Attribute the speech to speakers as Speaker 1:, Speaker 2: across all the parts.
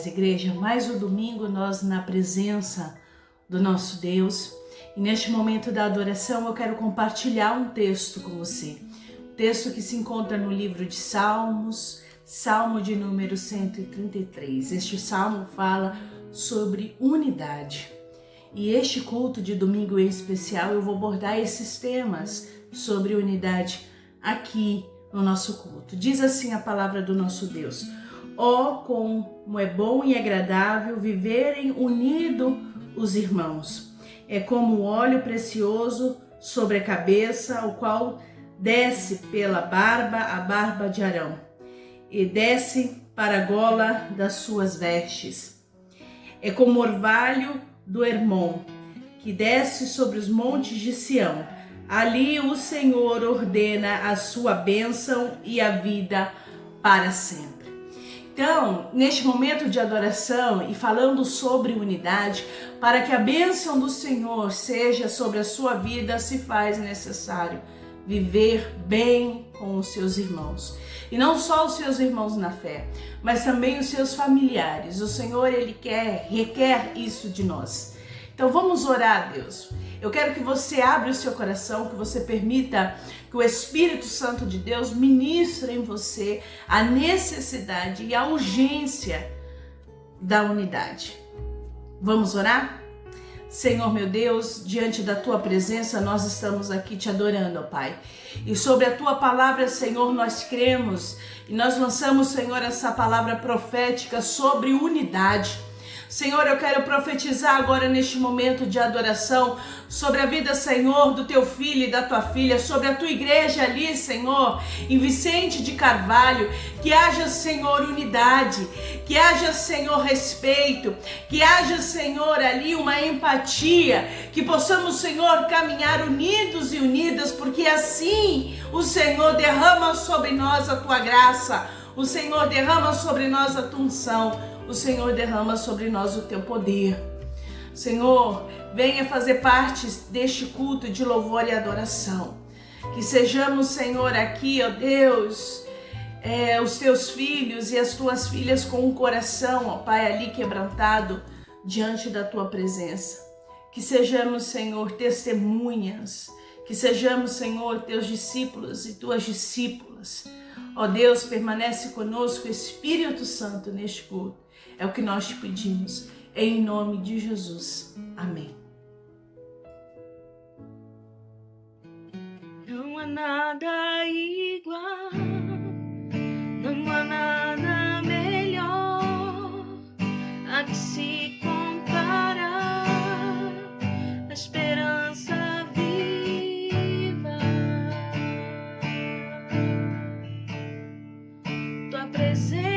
Speaker 1: paz, igreja. Mais um domingo nós na presença do nosso Deus. E neste momento da adoração eu quero compartilhar um texto com você. Um texto que se encontra no livro de Salmos, Salmo de número 133. Este salmo fala sobre unidade. E este culto de domingo em especial eu vou abordar esses temas sobre unidade aqui no nosso culto. Diz assim a palavra do nosso Deus: ó, como é bom e agradável viverem unidos os irmãos. É como óleo precioso sobre a cabeça, o qual desce pela barba, a barba de Arão, e desce para a gola das suas vestes. É como orvalho do Hermon, que desce sobre os montes de Sião. Ali o Senhor ordena a sua bênção e a vida para sempre. Então, neste momento de adoração e falando sobre unidade, para que a bênção do Senhor seja sobre a sua vida, se faz necessário viver bem com os seus irmãos. E não só os seus irmãos na fé, mas também os seus familiares. O Senhor, Ele requer isso de nós. Então vamos orar a Deus. Eu quero que você abra o seu coração, que você permita que o Espírito Santo de Deus ministre em você a necessidade e a urgência da unidade. Vamos orar? Senhor meu Deus, diante da Tua presença nós estamos aqui te adorando, ó Pai. E sobre a Tua palavra, Senhor, nós cremos e nós lançamos, Senhor, essa palavra profética sobre unidade. Senhor, eu quero profetizar agora neste momento de adoração sobre a vida, Senhor, do Teu filho e da Tua filha, sobre a Tua igreja ali, Senhor, em Vicente de Carvalho, que haja, Senhor, unidade, que haja, Senhor, respeito, que haja, Senhor, ali uma empatia, que possamos, Senhor, caminhar unidos e unidas, porque assim o Senhor derrama sobre nós a Tua graça, o Senhor derrama sobre nós a Tua unção, o Senhor derrama sobre nós o Teu poder. Senhor, venha fazer parte deste culto de louvor e adoração. Que sejamos, Senhor, aqui, ó Deus, os Teus filhos e as Tuas filhas com um coração, ó Pai, ali quebrantado diante da Tua presença. Que sejamos, Senhor, testemunhas. Que sejamos, Senhor, Teus discípulos e Tuas discípulas. Ó Deus, permanece conosco, Espírito Santo, neste culto. É o que nós te pedimos, em nome de Jesus. Amém.
Speaker 2: Não há nada igual, não há nada melhor a que se comparar, a esperança viva, Tua presença.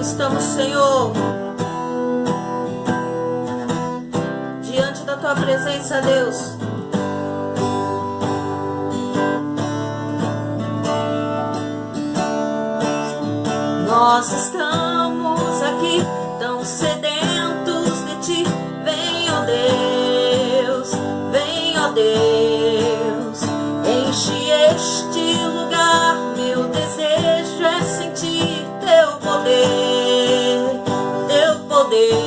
Speaker 2: estamos, Senhor, diante da Tua presença, Deus. Nós estamos aqui tão sedentos de Ti. Vem, ó Deus, vem, ó Deus, enche este lugar. Meu desejo é sentir Teu poder, Teu poder.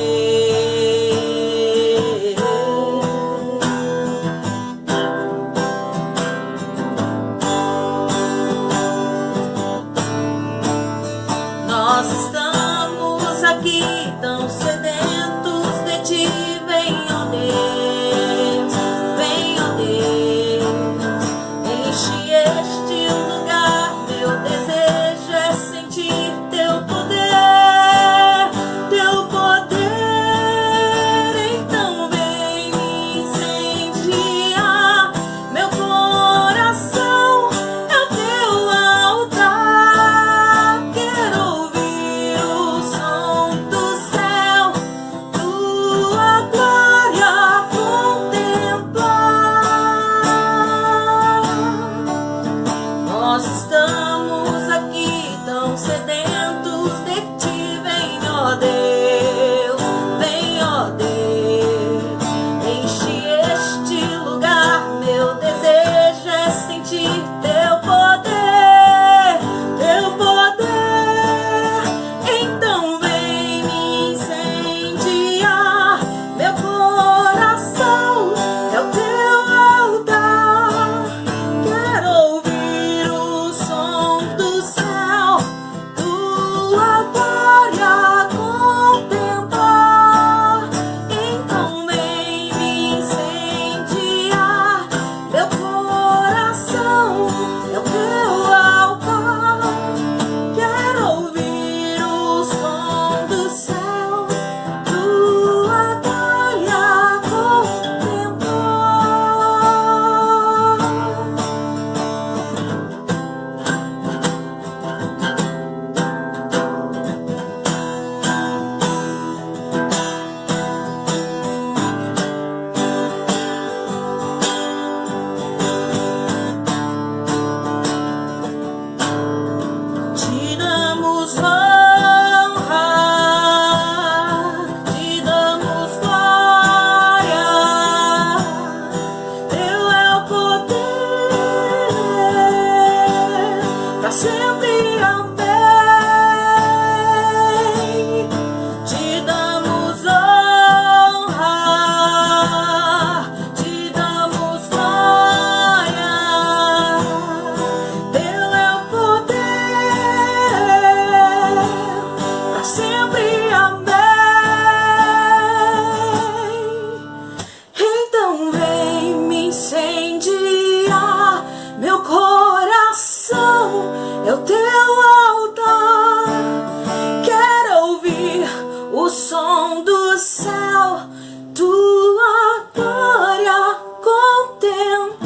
Speaker 2: Nós estamos aqui tão sedentos de Ti. Vem, ó Deus, vem, ó Deus, enche este lugar. Meu desejo é sentir Teu poder, Teu poder. Então vem me incendiar. Meu coração é o Teu altar. Quero ouvir o som do céu, Tua glória contemplar. Nós estamos aqui tão sedentos de Ti. Vem, ó Deus, vem, ó Deus, enche este lugar. Meu desejo é sentir Teu poder, Teu poder. Então vem me incendiar. Meu coração é o Teu altar. Quero ouvir o som do céu, Tua glória contemplar. Então vem me incendiar. Meu coração é o Teu altar. Quero ouvir o som do céu, Tua glória Te damos honra, Te damos glória. Teu é o poder, pra sempre. Amém. Te damos honra, Te damos glória. Teu é o poder, pra sempre. Amém. Então vem me incendiar. Meu coração é o Teu altar. Quero ouvir o som do céu, Tua glória contemplar.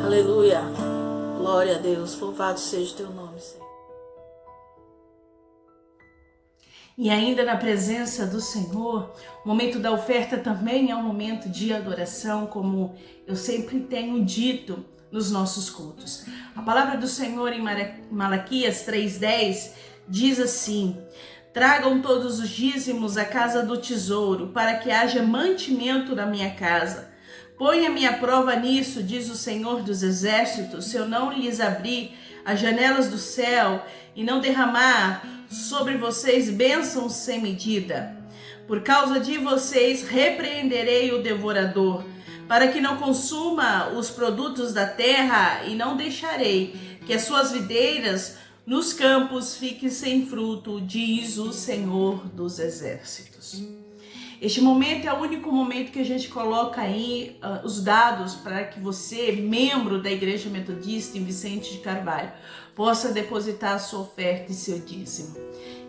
Speaker 2: Aleluia. Glória a Deus. Louvado seja o Teu nome, Senhor.
Speaker 1: E ainda na presença do Senhor, o momento da oferta também é um momento de adoração, como eu sempre tenho dito nos nossos cultos. A palavra do Senhor em Malaquias 3:10 diz assim: tragam todos os dízimos à casa do tesouro, para que haja mantimento na minha casa. Ponha-me à prova nisso, diz o Senhor dos Exércitos, se eu não lhes abrir as janelas do céu e não derramar sobre vocês bênçãos sem medida. Por causa de vocês repreenderei o devorador, para que não consuma os produtos da terra, e não deixarei que as suas videiras nos campos fiquem sem fruto, diz o Senhor dos Exércitos. Este momento é o único momento que a gente coloca aí os dados para que você, membro da Igreja Metodista em Vicente de Carvalho, possa depositar a sua oferta e seu dízimo.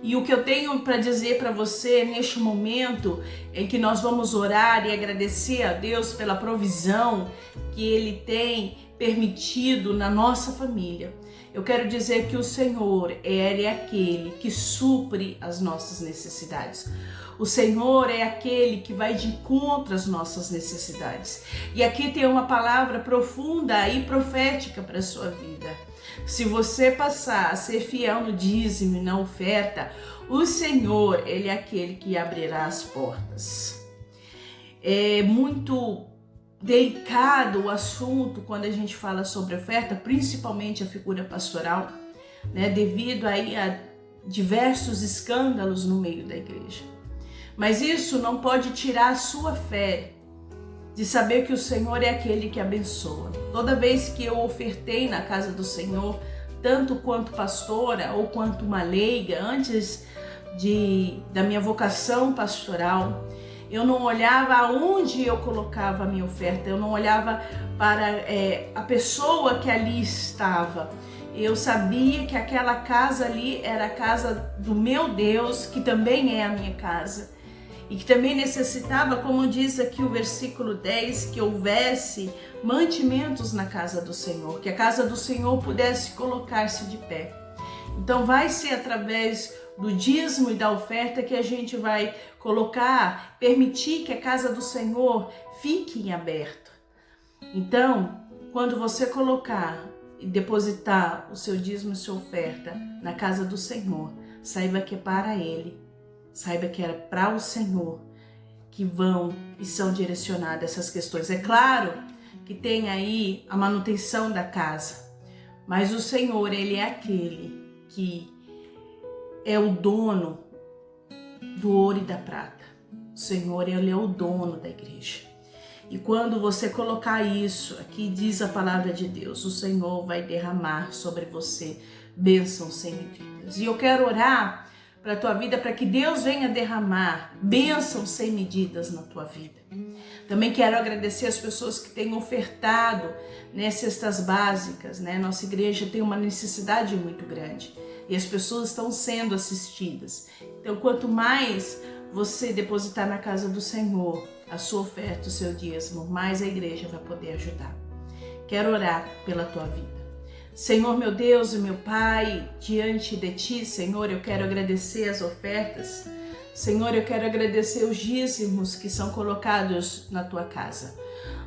Speaker 1: E o que eu tenho para dizer para você neste momento em que nós vamos orar e agradecer a Deus pela provisão que Ele tem permitido na nossa família. Eu quero dizer que o Senhor, Ele é aquele que supre as nossas necessidades. O Senhor é aquele que vai de encontro às nossas necessidades. E aqui tem uma palavra profunda e profética para a sua vida. Se você passar a ser fiel no dízimo e na oferta, o Senhor, Ele é aquele que abrirá as portas. É muito delicado o assunto quando a gente fala sobre oferta, principalmente a figura pastoral, né, devido aí a diversos escândalos no meio da igreja. Mas isso não pode tirar a sua fé de saber que o Senhor é aquele que abençoa. Toda vez que eu ofertei na casa do Senhor, tanto quanto pastora ou quanto uma leiga, antes da minha vocação pastoral, eu não olhava aonde eu colocava a minha oferta, eu não olhava para a pessoa que ali estava. Eu sabia que aquela casa ali era a casa do meu Deus, que também é a minha casa. E que também necessitava, como diz aqui o versículo 10, que houvesse mantimentos na casa do Senhor, que a casa do Senhor pudesse colocar-se de pé. Então vai ser através do dízimo e da oferta que a gente vai colocar, permitir que a casa do Senhor fique em aberto. Então, quando você colocar e depositar o seu dízimo e sua oferta na casa do Senhor, saiba que é para Ele. Saiba que era para o Senhor que vão e são direcionadas essas questões. É claro que tem aí a manutenção da casa, mas o Senhor, Ele é aquele que é o dono do ouro e da prata. O Senhor, Ele é o dono da igreja. E quando você colocar isso, aqui diz a palavra de Deus, o Senhor vai derramar sobre você bênçãos sem medidas. E eu quero orar para a tua vida, para que Deus venha derramar bênçãos sem medidas na tua vida. Também quero agradecer as pessoas que têm ofertado, né, cestas básicas, né? Nossa igreja tem uma necessidade muito grande e as pessoas estão sendo assistidas. Então, quanto mais você depositar na casa do Senhor a sua oferta, o seu dízimo, mais a igreja vai poder ajudar. Quero orar pela tua vida. Senhor, meu Deus e meu Pai, diante de Ti, Senhor, eu quero agradecer as ofertas. Senhor, eu quero agradecer os dízimos que são colocados na Tua casa.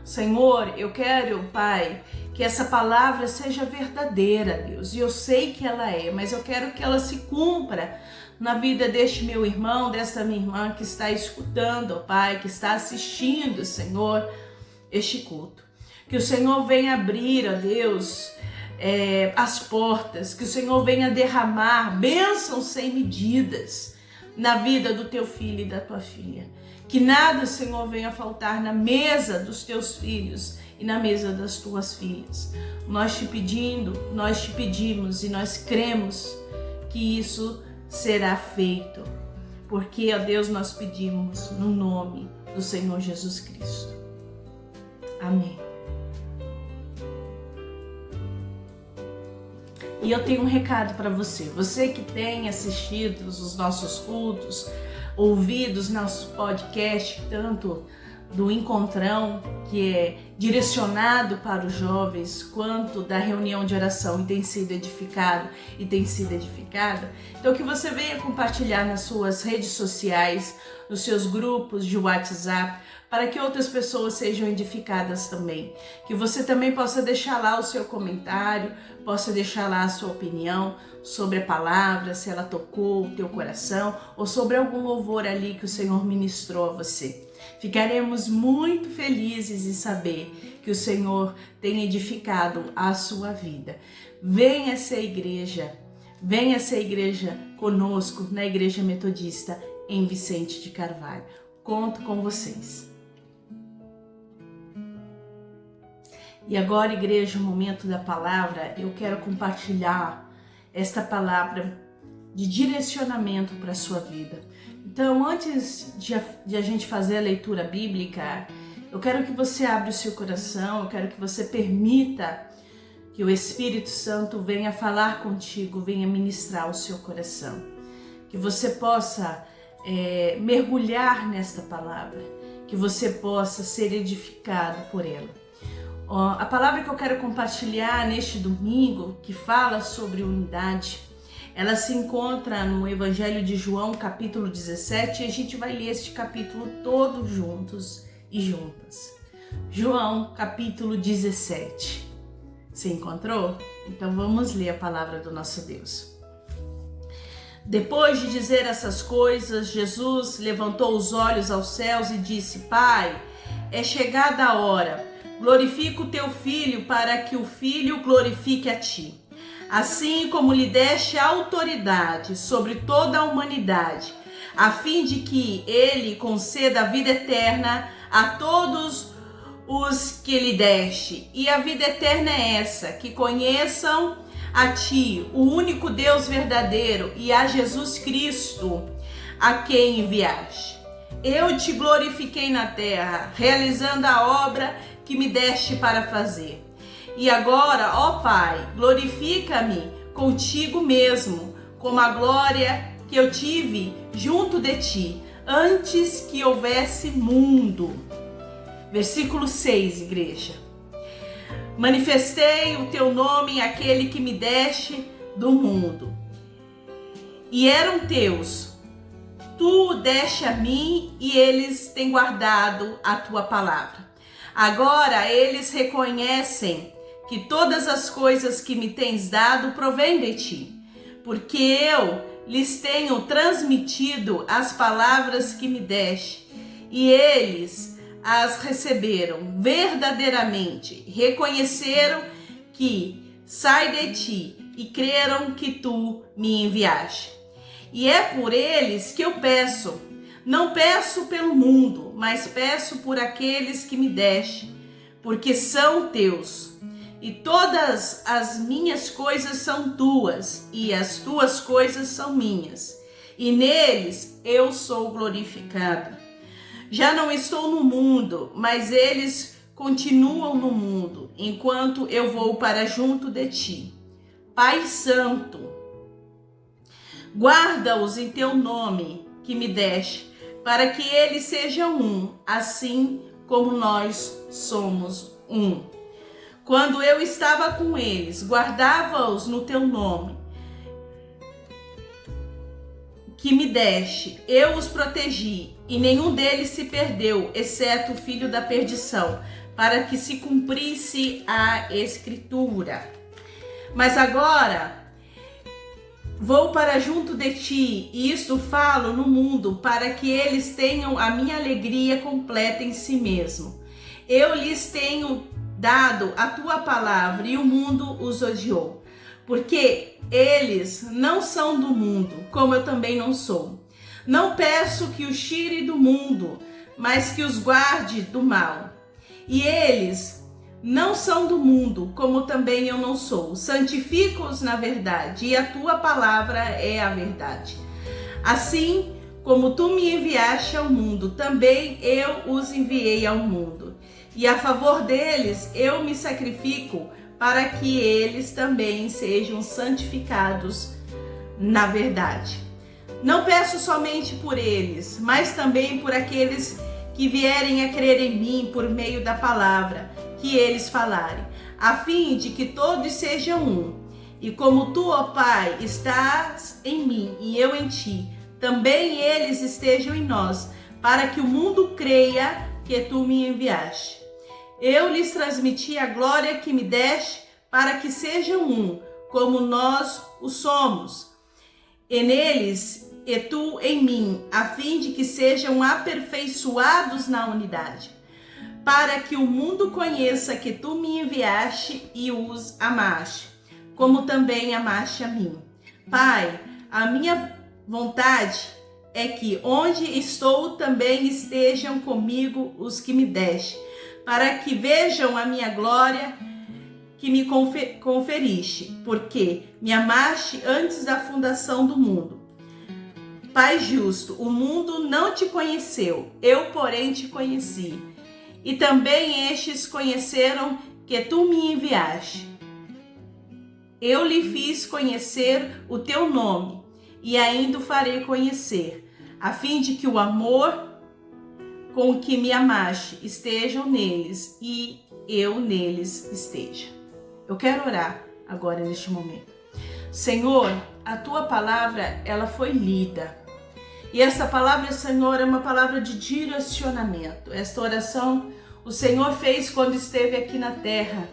Speaker 1: Senhor, eu quero, Pai, que essa palavra seja verdadeira, Deus. E eu sei que ela é, mas eu quero que ela se cumpra na vida deste meu irmão, desta minha irmã que está escutando, Pai, que está assistindo, Senhor, este culto. Que o Senhor venha abrir, ó Deus, as portas, que o Senhor venha derramar bênçãos sem medidas na vida do teu filho e da tua filha. Que nada, Senhor, venha faltar na mesa dos teus filhos e na mesa das tuas filhas. Nós te pedimos e nós cremos que isso será feito. Porque, ó Deus, nós pedimos no nome do Senhor Jesus Cristo. Amém. E eu tenho um recado para você. Você que tem assistido os nossos cultos, ouvido os nossos podcasts, tanto do Encontrão, que é direcionado para os jovens, quanto da reunião de oração e tem sido edificado e tem sido edificada. Então que você venha compartilhar nas suas redes sociais, nos seus grupos de WhatsApp, para que outras pessoas sejam edificadas também. Que você também possa deixar lá o seu comentário, possa deixar lá a sua opinião sobre a palavra, se ela tocou o teu coração, ou sobre algum louvor ali que o Senhor ministrou a você. Ficaremos muito felizes em saber que o Senhor tem edificado a sua vida. Venha ser igreja conosco na Igreja Metodista em Vicente de Carvalho. Conto com vocês. E agora, igreja, o momento da palavra, eu quero compartilhar esta palavra de direcionamento para a sua vida. Então, antes de a gente fazer a leitura bíblica, eu quero que você abra o seu coração, eu quero que você permita que o Espírito Santo venha falar contigo, venha ministrar o seu coração. que você possa mergulhar nesta palavra, que você possa ser edificado por ela. A palavra que eu quero compartilhar neste domingo, que fala sobre unidade, ela se encontra no Evangelho de João, capítulo 17, e a gente vai ler este capítulo todo juntos e juntas. João, capítulo 17. Você encontrou? Então vamos ler a palavra do nosso Deus. Depois de dizer essas coisas, Jesus levantou os olhos aos céus e disse: Pai, é chegada a hora. Glorifica o teu Filho, para que o Filho glorifique a ti. Assim como lhe deste autoridade sobre toda a humanidade, a fim de que ele conceda a vida eterna a todos os que lhe deste. E a vida eterna é essa, que conheçam a ti, o único Deus verdadeiro, e a Jesus Cristo, a quem enviaste. Eu te glorifiquei na terra, realizando a obra que me deste para fazer. E agora, ó Pai, glorifica-me contigo mesmo, como a glória que eu tive junto de ti, antes que houvesse mundo. Versículo 6, igreja. Manifestei o teu nome àquele que me deste do mundo, e eram teus. Tu o deste a mim, e eles têm guardado a tua palavra. Agora eles reconhecem que todas as coisas que me tens dado provêm de ti, porque eu lhes tenho transmitido as palavras que me deste, e eles as receberam verdadeiramente, reconheceram que sai de ti e creram que tu me enviaste. E é por eles que eu peço. Não peço pelo mundo, mas peço por aqueles que me deste, porque são teus. E todas as minhas coisas são tuas, e as tuas coisas são minhas. E neles eu sou glorificado. Já não estou no mundo, mas eles continuam no mundo, enquanto eu vou para junto de ti. Pai Santo, guarda-os em teu nome que me deste, para que eles sejam um, assim como nós somos um. Quando eu estava com eles, guardava-os no teu nome que me deste, eu os protegi, e nenhum deles se perdeu, exceto o filho da perdição, para que se cumprisse a Escritura. Mas agora vou para junto de ti, e isto falo no mundo, para que eles tenham a minha alegria completa em si mesmo. Eu lhes tenho dado a tua palavra, e o mundo os odiou, porque eles não são do mundo, como eu também não sou. Não peço que os tire do mundo, mas que os guarde do mal. E eles não são do mundo, como também eu não sou. Santifica-os na verdade, e a tua palavra é a verdade. Assim como tu me enviaste ao mundo, também eu os enviei ao mundo. E a favor deles eu me sacrifico, para que eles também sejam santificados na verdade. Não peço somente por eles, mas também por aqueles que vierem a crer em mim por meio da palavra que eles falarem, a fim de que todos sejam um. E como tu, ó Pai, estás em mim e eu em ti, também eles estejam em nós, para que o mundo creia que tu me enviaste. Eu lhes transmiti a glória que me deste, para que sejam um, como nós o somos. E neles, e tu em mim, a fim de que sejam aperfeiçoados na unidade, para que o mundo conheça que tu me enviaste e os amaste, como também amaste a mim. Pai, a minha vontade é que onde estou também estejam comigo os que me deste, para que vejam a minha glória que me conferiste, porque me amaste antes da fundação do mundo. Pai justo, o mundo não te conheceu, eu porém te conheci. E também estes conheceram que tu me enviaste. Eu lhe fiz conhecer o teu nome, e ainda o farei conhecer, a fim de que o amor com que me amaste estejam neles e eu neles esteja. Eu quero orar agora neste momento. Senhor, a tua palavra, ela foi lida. E essa palavra, Senhor, é uma palavra de direcionamento. Esta oração o Senhor fez quando esteve aqui na terra.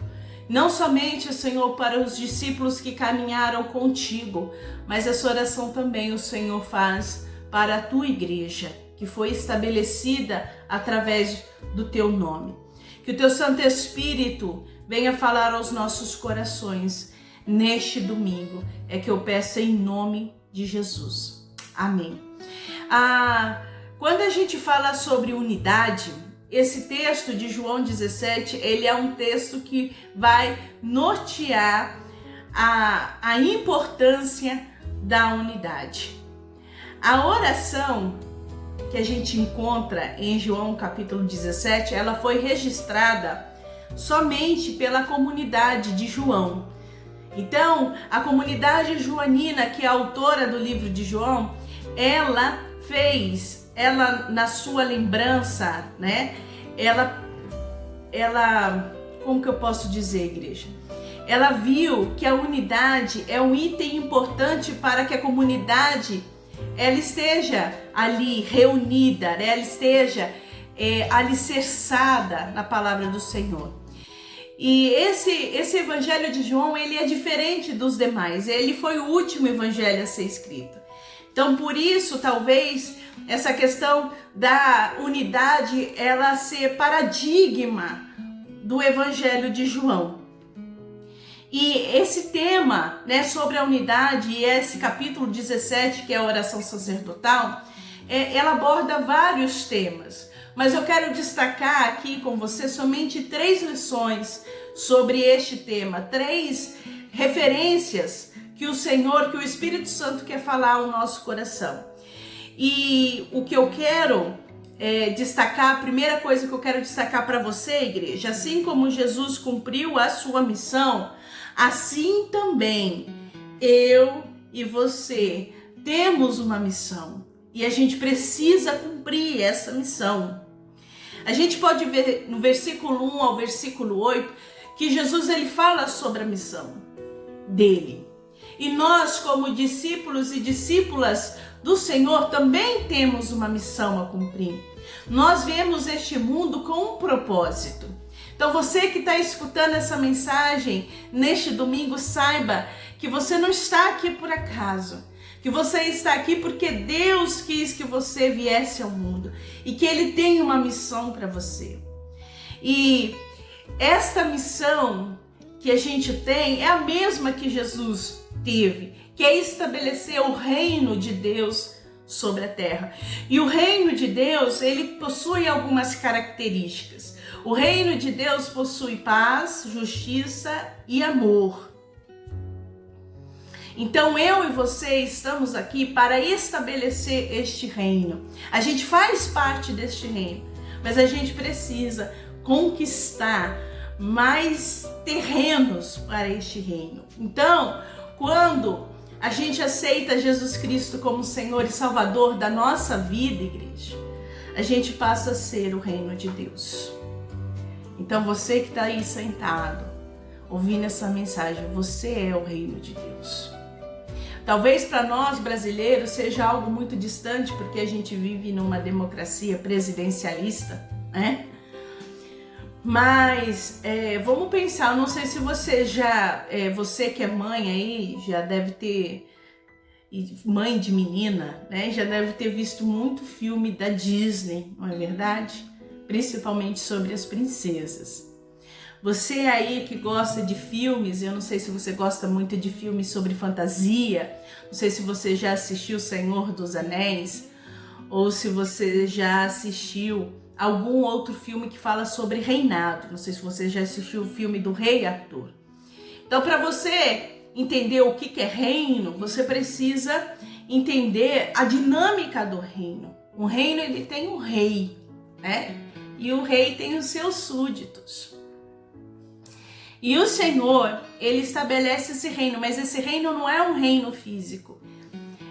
Speaker 1: Não somente, Senhor, para os discípulos que caminharam contigo, mas essa oração também o Senhor faz para a tua igreja, que foi estabelecida através do teu nome. Que o teu Santo Espírito venha falar aos nossos corações neste domingo. É que eu peço em nome de Jesus. Amém. Quando a gente fala sobre unidade, esse texto de João 17, ele é um texto que vai nortear a importância da unidade. A oração que a gente encontra em João capítulo 17, ela foi registrada somente pela comunidade de João. Então, a comunidade joanina, que é a autora do livro de João, ela na sua lembrança, né? Ela, como que eu posso dizer, igreja? Ela viu que a unidade é um item importante para que a comunidade ela esteja ali reunida, né? Ela esteja alicerçada na palavra do Senhor. E esse evangelho de João, ele é diferente dos demais. Ele foi o último evangelho a ser escrito. Então, por isso, talvez, essa questão da unidade, ela ser paradigma do evangelho de João. E esse tema, né, sobre a unidade, e esse capítulo 17, que é a oração sacerdotal, ela aborda vários temas. Mas eu quero destacar aqui com você somente 3 lições sobre este tema, 3 referências que o Senhor, que o Espírito Santo quer falar ao nosso coração. E o que eu quero destacar, a primeira coisa que eu quero destacar para você, igreja, assim como Jesus cumpriu a sua missão, assim também eu e você temos uma missão e a gente precisa cumprir essa missão. A gente pode ver no versículo 1 ao versículo 8 que Jesus ele fala sobre a missão dele. E nós, como discípulos e discípulas do Senhor, também temos uma missão a cumprir. Nós viemos este mundo com um propósito. Então você que está escutando essa mensagem neste domingo, saiba que você não está aqui por acaso. Que você está aqui porque Deus quis que você viesse ao mundo. E que Ele tem uma missão para você. E esta missão que a gente tem é a mesma que Jesus teve, que é estabelecer o reino de Deus sobre a terra. E o reino de Deus, ele possui algumas características. O reino de Deus possui paz, justiça e amor. Então eu e você estamos aqui para estabelecer este reino. A gente faz parte deste reino, mas a gente precisa conquistar mais terrenos para este reino. Então, quando a gente aceita Jesus Cristo como Senhor e Salvador da nossa vida, igreja, a gente passa a ser o reino de Deus. Então você que está aí sentado, ouvindo essa mensagem, você é o reino de Deus. Talvez para nós brasileiros seja algo muito distante, porque a gente vive numa democracia presidencialista, né? Mas vamos pensar, eu não sei se você você que é mãe aí, já deve ter, mãe de menina, né? Já deve ter visto muito filme da Disney, não é verdade? Principalmente sobre as princesas. Você aí que gosta de filmes, eu não sei se você gosta muito de filmes sobre fantasia, não sei se você já assistiu Senhor dos Anéis, ou se você já assistiu algum outro filme que fala sobre reinado. Não sei se você já assistiu o filme do Rei Arthur. Então, para você entender o que é reino, você precisa entender a dinâmica do reino. O reino, ele tem um rei, né? E o rei tem os seus súditos. E o Senhor, ele estabelece esse reino, mas esse reino não é um reino físico.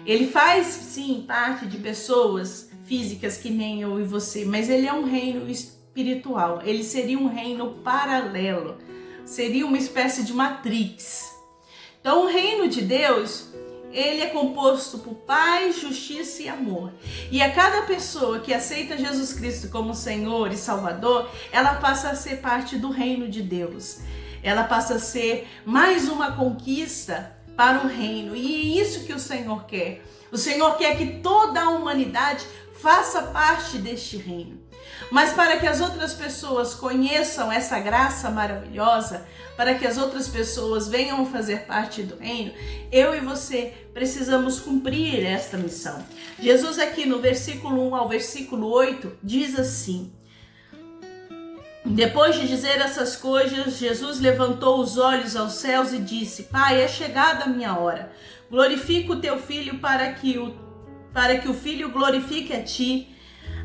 Speaker 1: Ele faz sim parte de pessoas físicas que nem eu e você, mas ele é um reino espiritual. Ele seria um reino paralelo, seria uma espécie de matrix. Então o reino de Deus, ele é composto por paz, justiça e amor. E a cada pessoa que aceita Jesus Cristo como Senhor e Salvador, ela passa a ser parte do reino de Deus. Ela passa a ser mais uma conquista para o reino. E é isso que o Senhor quer. O Senhor quer que toda a humanidade faça parte deste reino. Mas para que as outras pessoas conheçam essa graça maravilhosa, para que as outras pessoas venham fazer parte do reino, eu e você precisamos cumprir esta missão. Jesus aqui no versículo 1 ao versículo 8 diz assim: depois de dizer essas coisas, Jesus levantou os olhos aos céus e disse: Pai, é chegada a minha hora. Glorifica o teu filho para que o filho glorifique a ti,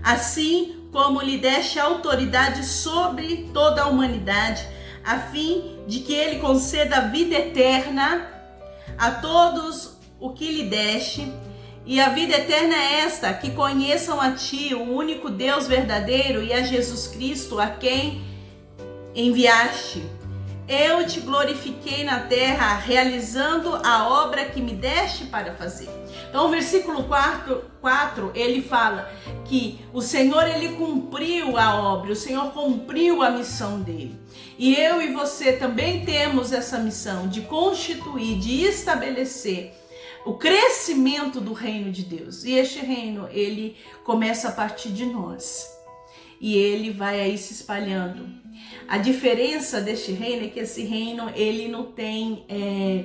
Speaker 1: assim como lhe deste autoridade sobre toda a humanidade, a fim de que ele conceda a vida eterna a todos o que lhe deste. E a vida eterna é esta, que conheçam a ti, o único Deus verdadeiro, e a Jesus Cristo, a quem enviaste. Eu te glorifiquei na terra, realizando a obra que me deste para fazer. Então, o versículo 4, ele fala que o Senhor, ele cumpriu a obra, o Senhor cumpriu a missão dele. E eu e você também temos essa missão de constituir, de estabelecer o crescimento do reino de Deus. E este reino, ele começa a partir de nós. E ele vai aí se espalhando. A diferença deste reino é que esse reino, ele não tem,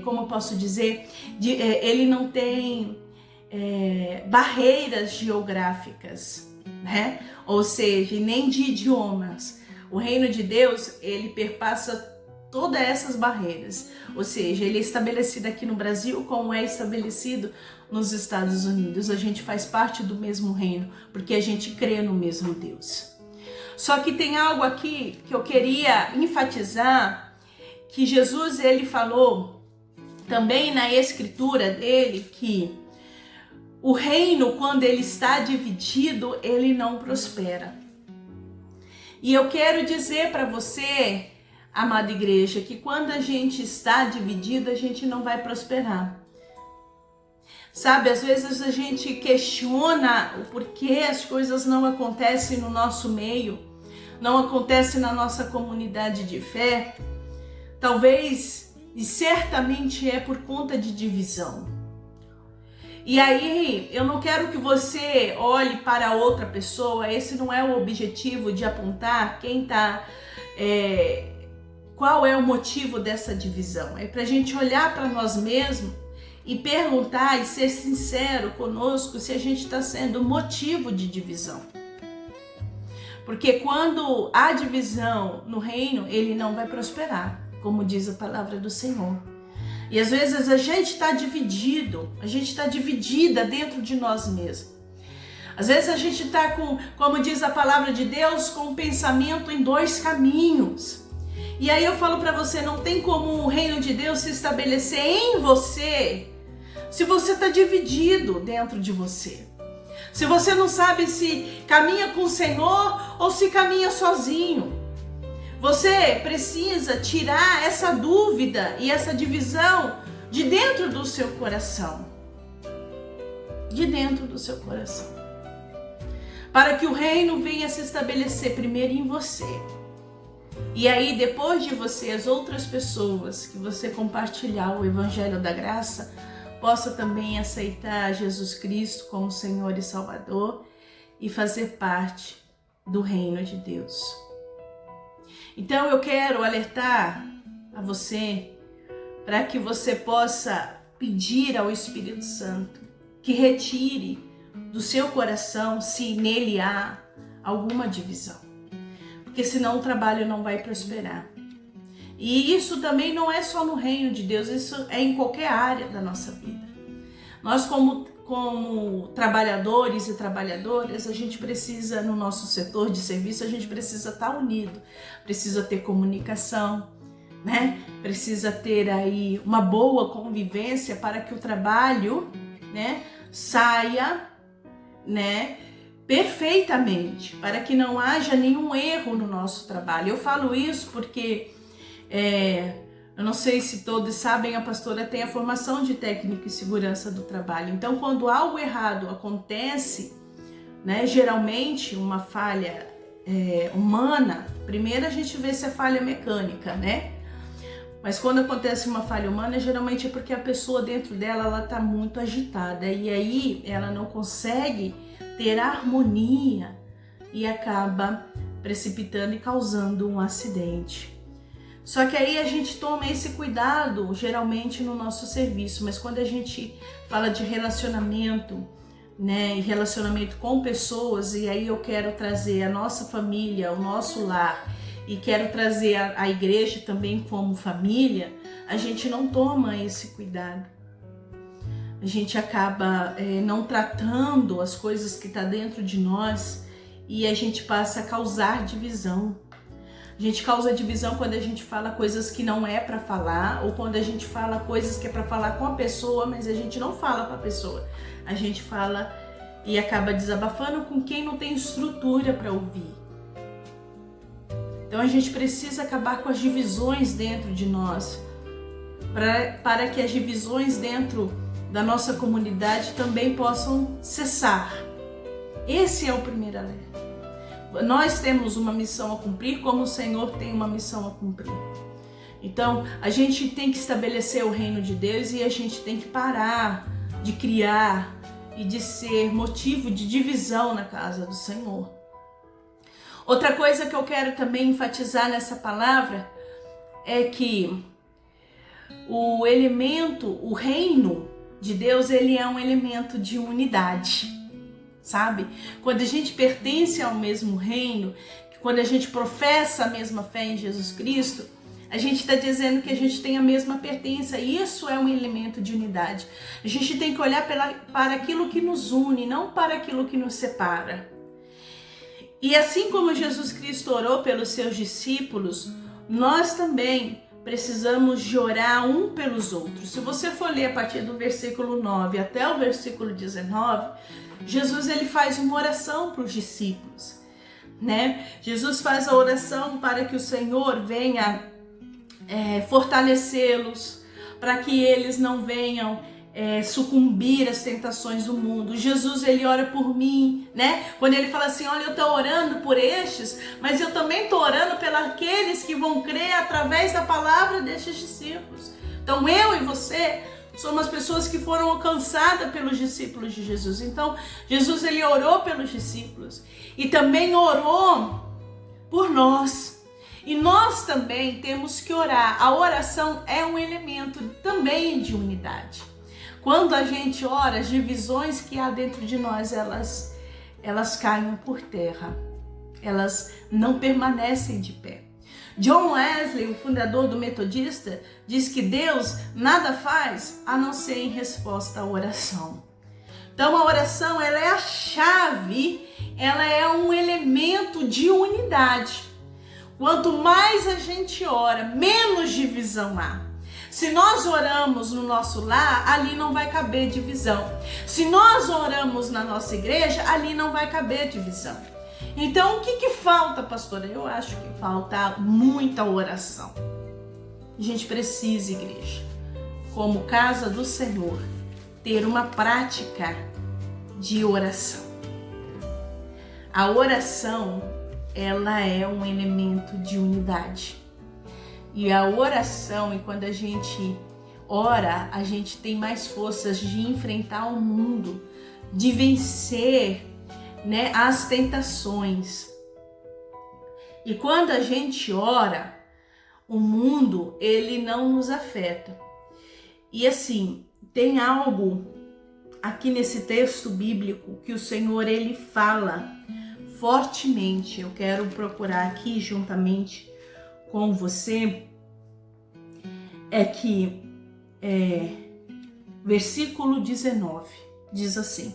Speaker 1: como eu posso dizer, ele não tem barreiras geográficas, né? Ou seja, nem de idiomas. O reino de Deus, ele perpassa todas essas barreiras, ou seja, ele é estabelecido aqui no Brasil como é estabelecido nos Estados Unidos. A gente faz parte do mesmo reino, porque a gente crê no mesmo Deus. Só que tem algo aqui que eu queria enfatizar, que Jesus, ele falou também na escritura dele, que o reino, quando ele está dividido, ele não prospera. E eu quero dizer para você, amada igreja, que quando a gente está dividido, a gente não vai prosperar. Sabe, às vezes a gente questiona o porquê as coisas não acontecem no nosso meio, não acontecem na nossa comunidade de fé. Talvez, e certamente é por conta de divisão. E aí, eu não quero que você olhe para outra pessoa, esse não é o objetivo de apontar qual é o motivo dessa divisão. É para a gente olhar para nós mesmos e perguntar e ser sincero conosco se a gente está sendo motivo de divisão. Porque quando há divisão no reino, ele não vai prosperar, como diz a palavra do Senhor. E às vezes a gente está dividido, a gente está dividida dentro de nós mesmos. Às vezes a gente está com, como diz a palavra de Deus, com um pensamento em dois caminhos. E aí eu falo para você, não tem como o reino de Deus se estabelecer em você se você está dividido dentro de você. Se você não sabe se caminha com o Senhor ou se caminha sozinho. Você precisa tirar essa dúvida e essa divisão de dentro do seu coração. De dentro do seu coração. Para que o reino venha se estabelecer primeiro em você. E aí, depois de você, as outras pessoas que você compartilhar o Evangelho da Graça, possa também aceitar Jesus Cristo como Senhor e Salvador e fazer parte do reino de Deus. Então eu quero alertar a você para que você possa pedir ao Espírito Santo que retire do seu coração se nele há alguma divisão. Porque senão o trabalho não vai prosperar. E isso também não é só no reino de Deus, isso é em qualquer área da nossa vida. Nós como trabalhadores e trabalhadoras, a gente precisa, no nosso setor de serviço, a gente precisa estar unido, precisa ter comunicação, né? Precisa ter aí uma boa convivência para que o trabalho né, saia, né, perfeitamente, para que não haja nenhum erro no nosso trabalho. Eu falo isso porque eu não sei se todos sabem, a pastora tem a formação de técnico em segurança do trabalho. Então, quando algo errado acontece, né, geralmente uma falha humana, primeiro a gente vê se é falha mecânica, né? Mas quando acontece uma falha humana, geralmente é porque a pessoa dentro dela, ela tá muito agitada e aí ela não consegue ter harmonia e acaba precipitando e causando um acidente. Só que aí a gente toma esse cuidado geralmente no nosso serviço, mas quando a gente fala de relacionamento, né, e relacionamento com pessoas, e aí eu quero trazer a nossa família, o nosso lar, e quero trazer a igreja também como família, a gente não toma esse cuidado. A gente acaba não tratando as coisas que estão dentro de nós e a gente passa a causar divisão. A gente causa divisão quando a gente fala coisas que não é para falar, ou quando a gente fala coisas que é para falar com a pessoa, mas a gente não fala para a pessoa. A gente fala e acaba desabafando com quem não tem estrutura para ouvir. Então a gente precisa acabar com as divisões dentro de nós, para que as divisões dentro da nossa comunidade também possam cessar. Esse é o primeiro alerta. Nós temos uma missão a cumprir, como o Senhor tem uma missão a cumprir. Então, a gente tem que estabelecer o reino de Deus e a gente tem que parar de criar e de ser motivo de divisão na casa do Senhor. Outra coisa que eu quero também enfatizar nessa palavra é que o reino de Deus, ele é um elemento de unidade. Sabe? Quando a gente pertence ao mesmo reino, quando a gente professa a mesma fé em Jesus Cristo, a gente está dizendo que a gente tem a mesma pertença. Isso é um elemento de unidade. A gente tem que olhar para aquilo que nos une, não para aquilo que nos separa. E assim como Jesus Cristo orou pelos seus discípulos, nós também precisamos de orar um pelos outros. Se você for ler a partir do versículo 9 até o versículo 19, Jesus ele faz uma oração para os discípulos, né? Jesus faz a oração para que o Senhor venha fortalecê-los, para que eles não venham sucumbir às tentações do mundo. Jesus ele ora por mim, né? Quando ele fala assim, olha, eu estou orando por estes, mas eu também estou orando pelos aqueles que vão crer através da palavra destes discípulos. Então eu e você somos as pessoas que foram alcançadas pelos discípulos de Jesus. Então, Jesus ele orou pelos discípulos e também orou por nós. E nós também temos que orar. A oração é um elemento também de unidade. Quando a gente ora, as divisões que há dentro de nós, elas caem por terra. Elas não permanecem de pé. John Wesley, o fundador do Metodista, diz que Deus nada faz a não ser em resposta à oração. Então a oração ela é a chave, ela é um elemento de unidade. Quanto mais a gente ora, menos divisão há. Se nós oramos no nosso lar, ali não vai caber divisão. Se nós oramos na nossa igreja, ali não vai caber divisão. Então, o que falta, pastora? Eu acho que falta muita oração. A gente precisa, igreja, como casa do Senhor, ter uma prática de oração. A oração, ela é um elemento de unidade. E a oração, e quando a gente ora, a gente tem mais forças de enfrentar o mundo, de vencer, né, as tentações. E quando a gente ora, o mundo ele não nos afeta. E assim, tem algo aqui nesse texto bíblico que o Senhor ele fala fortemente. Eu quero procurar aqui juntamente com você, versículo 19, diz assim: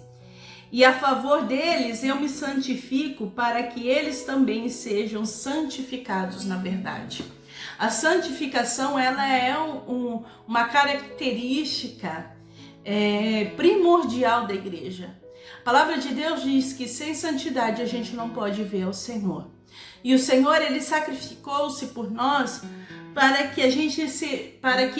Speaker 1: e a favor deles eu me santifico para que eles também sejam santificados na verdade. A santificação ela é uma característica primordial da igreja. A palavra de Deus diz que sem santidade a gente não pode ver o Senhor. E o Senhor, ele sacrificou-se por nós para que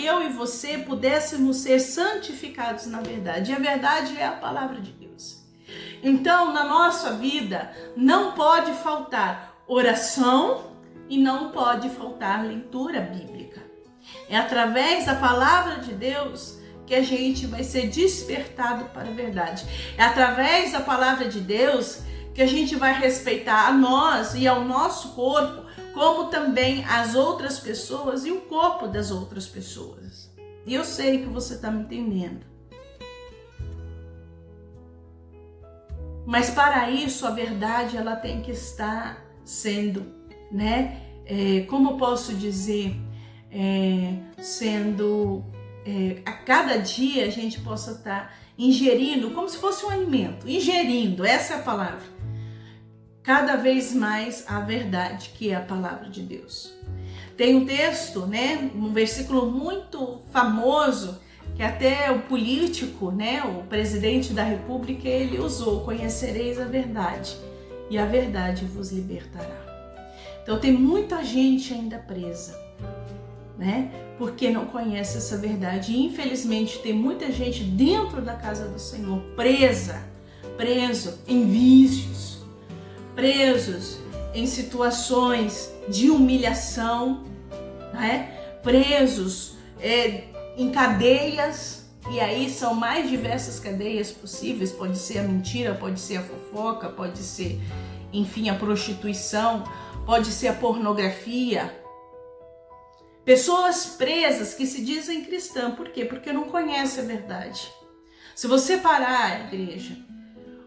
Speaker 1: eu e você pudéssemos ser santificados na verdade. E a verdade é a palavra de Deus. Então, na nossa vida, não pode faltar oração e não pode faltar leitura bíblica. É através da palavra de Deus que a gente vai ser despertado para a verdade. É através da palavra de Deus que a gente vai respeitar a nós e ao nosso corpo, como também as outras pessoas e o corpo das outras pessoas. E eu sei que você está me entendendo. Mas para isso a verdade ela tem que estar sendo, como eu posso dizer, a cada dia a gente possa estar ingerindo, como se fosse um alimento, ingerindo, essa é a palavra, cada vez mais a verdade, que é a palavra de Deus. Tem um texto, um versículo muito famoso, que até o político, o presidente da república, ele usou: conhecereis a verdade, e a verdade vos libertará. Então tem muita gente ainda presa, porque não conhece essa verdade. E infelizmente tem muita gente dentro da casa do Senhor preso em vícios, presos em situações de humilhação, presos em cadeias, e aí são mais diversas cadeias possíveis. Pode ser a mentira, pode ser a fofoca, pode ser, enfim, a prostituição, pode ser a pornografia. Pessoas presas que se dizem cristãs. Por quê? Porque não conhecem a verdade. Se você parar, igreja,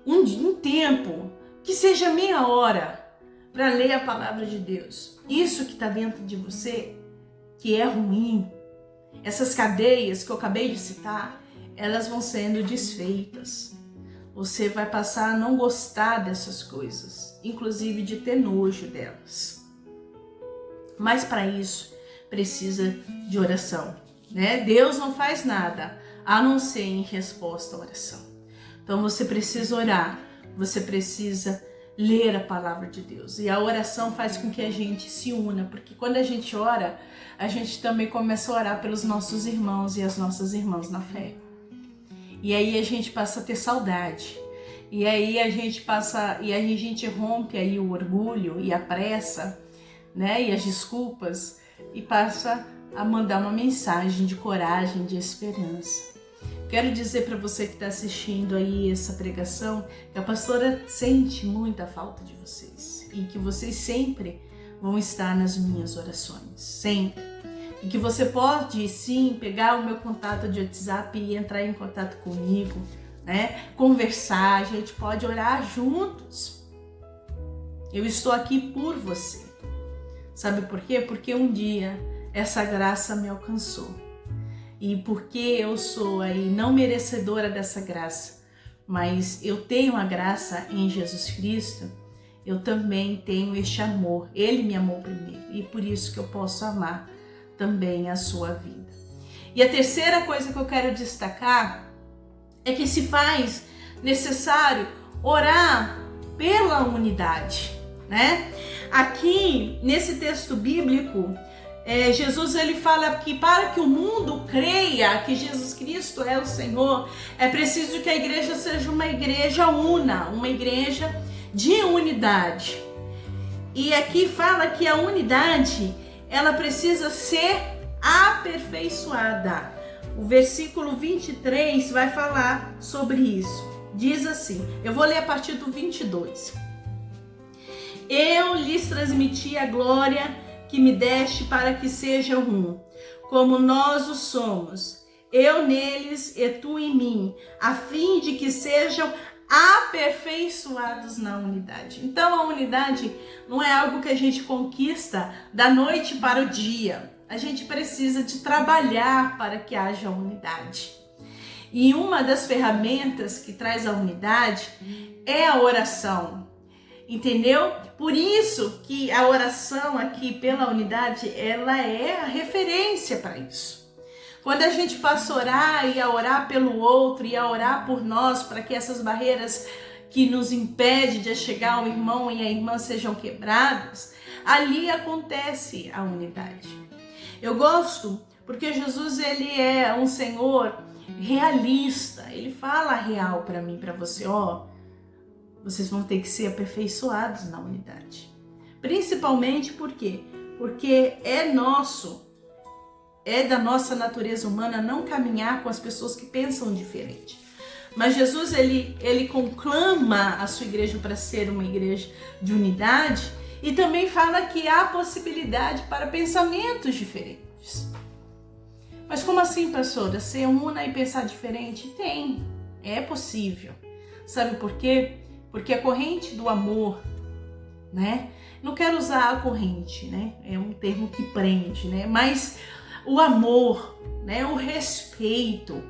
Speaker 1: um tempo, que seja meia hora, para ler a palavra de Deus, isso que está dentro de você, que é ruim, essas cadeias que eu acabei de citar, elas vão sendo desfeitas. Você vai passar a não gostar dessas coisas, inclusive de ter nojo delas. Mas para isso, precisa de oração, Deus não faz nada a não ser em resposta à oração. Então você precisa orar, você precisa ler a palavra de Deus. E a oração faz com que a gente se una, porque quando a gente ora, a gente também começa a orar pelos nossos irmãos e as nossas irmãs na fé. E aí a gente passa a ter saudade. E aí a gente rompe aí o orgulho e a pressa, e as desculpas, e passa a mandar uma mensagem de coragem, de esperança. Quero dizer para você que está assistindo aí essa pregação, que a pastora sente muita falta de vocês e que vocês sempre vão estar nas minhas orações, sempre. E que você pode sim pegar o meu contato de WhatsApp e entrar em contato comigo, conversar, a gente pode orar juntos. Eu estou aqui por você. Sabe por quê? Porque um dia essa graça me alcançou. E porque eu sou aí não merecedora dessa graça, mas eu tenho a graça em Jesus Cristo, eu também tenho este amor. Ele me amou primeiro e por isso que eu posso amar também a sua vida. E a terceira coisa que eu quero destacar é que se faz necessário orar pela unidade, Aqui nesse texto bíblico, Jesus ele fala que para que o mundo creia que Jesus Cristo é o Senhor, é preciso que a igreja seja uma igreja una, uma igreja de unidade. E aqui fala que a unidade, ela precisa ser aperfeiçoada. O versículo 23 vai falar sobre isso. Diz assim, eu vou ler a partir do 22. Eu lhes transmiti a glória que me deste para que sejam um, como nós o somos, eu neles e tu em mim, a fim de que sejam aperfeiçoados na unidade. Então a unidade não é algo que a gente conquista da noite para o dia. A gente precisa de trabalhar para que haja unidade. E uma das ferramentas que traz a unidade é a oração. Entendeu? Por isso que a oração aqui pela unidade, ela é a referência para isso. Quando a gente passa a orar e a orar pelo outro e a orar por nós, para que essas barreiras que nos impedem de chegar ao irmão e à irmã sejam quebradas, ali acontece a unidade. Eu gosto porque Jesus, ele é um Senhor realista. Ele fala real para mim, para você, vocês vão ter que ser aperfeiçoados na unidade. Principalmente por quê? Porque é da nossa natureza humana não caminhar com as pessoas que pensam diferente. Mas Jesus, ele conclama a sua igreja para ser uma igreja de unidade e também fala que há possibilidade para pensamentos diferentes. Mas como assim, pastora? Ser una e pensar diferente? Tem, é possível. Sabe por quê? Porque a corrente do amor, né? Não quero usar a corrente, né? É um termo que prende, né? Mas o amor, né? O respeito,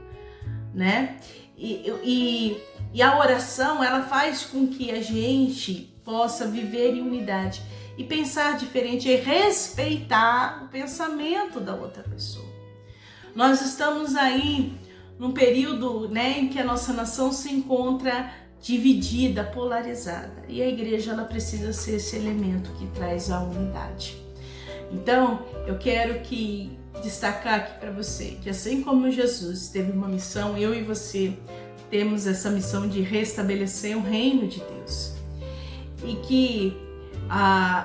Speaker 1: né? E a oração, ela faz com que a gente possa viver em unidade e pensar diferente e respeitar o pensamento da outra pessoa. Nós estamos aí num período, né, em que a nossa nação se encontra dividida, polarizada. E a igreja, ela precisa ser esse elemento que traz a unidade. Então, eu quero destacar aqui para você que assim como Jesus teve uma missão, eu e você temos essa missão de restabelecer o reino de Deus. E que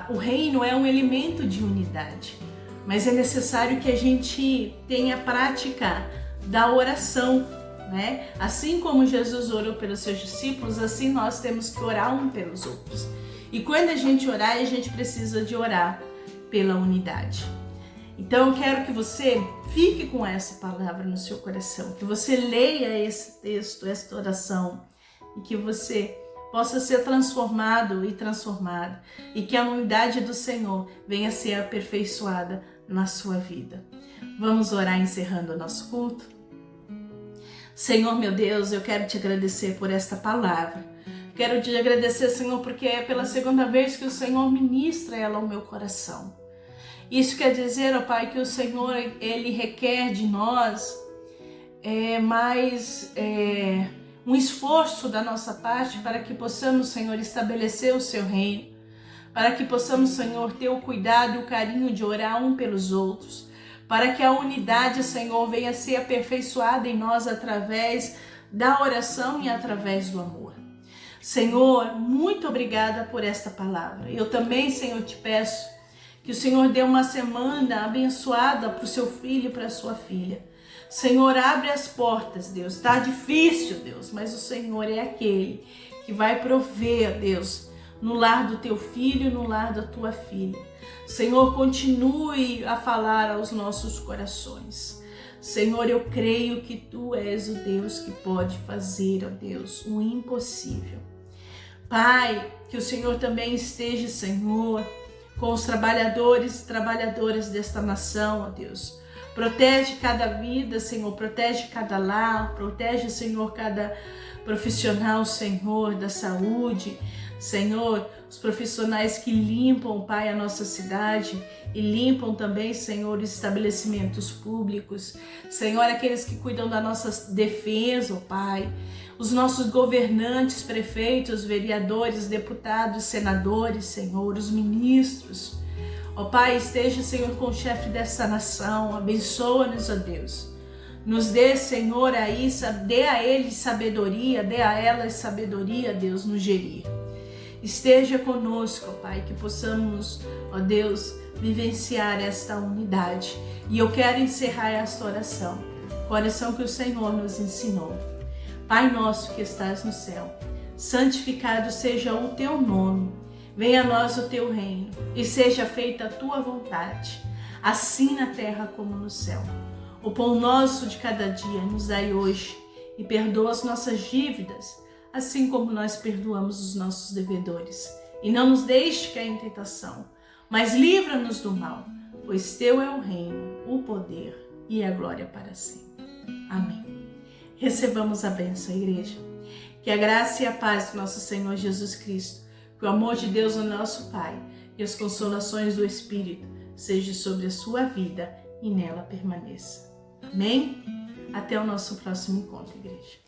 Speaker 1: o reino é um elemento de unidade. Mas é necessário que a gente tenha prática da oração, né? Assim como Jesus orou pelos seus discípulos, assim nós temos que orar um pelos outros. E quando a gente orar, a gente precisa de orar pela unidade. Então eu quero que você fique com essa palavra no seu coração, que você leia esse texto, esta oração, e que você possa ser transformado e transformada, e que a unidade do Senhor venha a ser aperfeiçoada na sua vida. Vamos orar encerrando o nosso culto? Senhor meu Deus, eu quero te agradecer por esta palavra. Quero te agradecer, Senhor, porque é pela segunda vez que o Senhor ministra ela ao meu coração. Isso quer dizer, ó Pai, que o Senhor, Ele requer de nós um esforço da nossa parte para que possamos, Senhor, estabelecer o Seu reino, para que possamos, Senhor, ter o cuidado e o carinho de orar um pelos outros, para que a unidade, Senhor, venha a ser aperfeiçoada em nós através da oração e através do amor. Senhor, muito obrigada por esta palavra. Eu também, Senhor, te peço que o Senhor dê uma semana abençoada para o seu filho e para a sua filha. Senhor, abre as portas, Deus. Está difícil, Deus, mas o Senhor é aquele que vai prover, Deus, no lar do teu filho, no lar da tua filha. Senhor, continue a falar aos nossos corações. Senhor, eu creio que Tu és o Deus que pode fazer, ó Deus, o impossível. Pai, que o Senhor também esteja, Senhor, com os trabalhadores e trabalhadoras desta nação, ó Deus. Protege cada vida, Senhor, protege cada lar, protege, Senhor, cada profissional, Senhor, da saúde. Senhor, os profissionais que limpam, Pai, a nossa cidade e limpam também, Senhor, os estabelecimentos públicos. Senhor, aqueles que cuidam da nossa defesa, Pai. Os nossos governantes, prefeitos, vereadores, deputados, senadores, Senhor, os ministros. Ó Pai, esteja, Senhor, com o chefe dessa nação. Abençoa-nos, ó Deus. Nos dê, Senhor, dê a eles sabedoria, dê a elas sabedoria, Deus, no gerir. Esteja conosco, ó Pai, que possamos, ó Deus, vivenciar esta unidade. E eu quero encerrar esta oração, com a oração que o Senhor nos ensinou. Pai nosso que estás no céu, santificado seja o teu nome. Venha a nós o teu reino e seja feita a tua vontade, assim na terra como no céu. O pão nosso de cada dia nos dai hoje e perdoa as nossas dívidas, assim como nós perdoamos os nossos devedores. E não nos deixe cair em tentação, mas livra-nos do mal, pois teu é o reino, o poder e a glória para sempre. Amém. Recebamos a bênção, igreja. Que a graça e a paz do nosso Senhor Jesus Cristo, que o amor de Deus, o nosso Pai, e as consolações do Espírito sejam sobre a sua vida e nela permaneça. Amém? Até o nosso próximo encontro, igreja.